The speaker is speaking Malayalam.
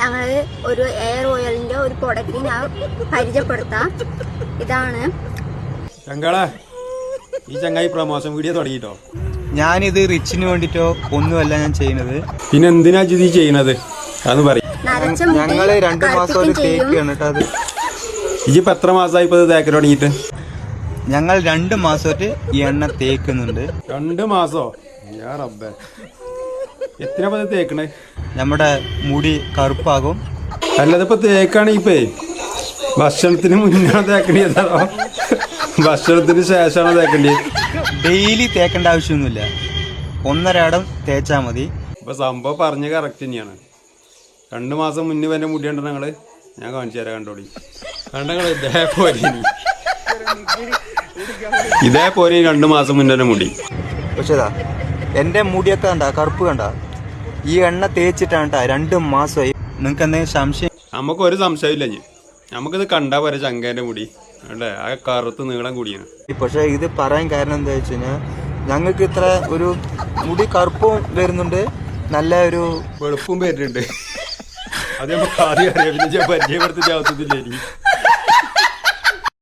ഞങ്ങൾ ഒരു എയർ ഓയിലിന്റെ ഒരു പ്രൊഡക്റ്റ് ഞാൻ പരിചയപ്പെടുത്താം. ഇതാണ് ഈ ചങ്ങായി പ്രമോഷൻ വീഡിയോ തുടങ്ങിട്ടോ. ഞാനിത് റിച്ചിന് വേണ്ടിട്ടോ ഒന്നുമല്ല ഞാൻ ചെയ്യുന്നത്. പിന്നെ എന്തിനാ ഇത് ചെയ്യണത് അതൊന്ന് പറയും. ഞങ്ങള് 2 മാസം തേക്കാണ് കേട്ടോ. അത് ഇപ്പൊ എത്ര മാസമായി ഇപ്പൊ തേക്കൽ തുടങ്ങിയിട്ട്? ഞങ്ങൾ 2 മാസമായിട്ട് ഈ എണ്ണ തേക്കുന്നുണ്ട്. 2 മാസോ? എത്ര തേക്കണേ? നമ്മുടെ മുടി കറുപ്പാകും. അല്ലതിപ്പോ തേക്കാണെങ്കിപ്പേ ഭക്ഷണത്തിന് മുന്നേ തേക്കണേതാണോ ഭക്ഷണത്തിന് ശേഷമാണോ തേക്കണ്ടേ? ഡെയിലി തേക്കേണ്ട ആവശ്യമൊന്നുമില്ല, 1.5 ഇടം തേച്ചാ മതി. ഇപ്പൊ സംഭവം പറഞ്ഞ കറക്റ്റ് തന്നെയാണ്. 2 മാസം മുന്നേ വരെ മുടി ഉണ്ടോ ഞങ്ങള്? ഞാൻ കാണിച്ചു തരാം, കണ്ടോളി. കണ്ടങ്ങള് ഇതേപോലെ 2 മാസം മുന്നേ മുടി. പക്ഷേ എന്റെ മുടിയൊക്കെ കണ്ട കറുപ്പ് കണ്ട, ഈ എണ്ണ തേച്ചിട്ടാണ് 2 മാസമായി. നിങ്ങക്ക് എന്തെങ്കിലും സംശയം? നമുക്കൊരു സംശയമില്ല. നമുക്കിത് കണ്ടാ പോരെ ചങ്കേന്റെ മുടി അല്ലേ, ആ കറുത്ത് നീളം കൂടിയാണ്. പക്ഷെ ഇത് പറയാൻ കാരണം എന്താ വെച്ച് കഴിഞ്ഞാൽ ഞങ്ങൾക്ക് ഇത്ര ഒരു മുടി കറുപ്പും വരുന്നുണ്ട്, നല്ല ഒരു വെളുപ്പും വരുന്നുണ്ട്. അത് നമുക്ക് ആദ്യം അറിയാം, പിന്നെ പരിചയപ്പെടുത്തിട്ട് ആവശ്യത്തില്ലേ.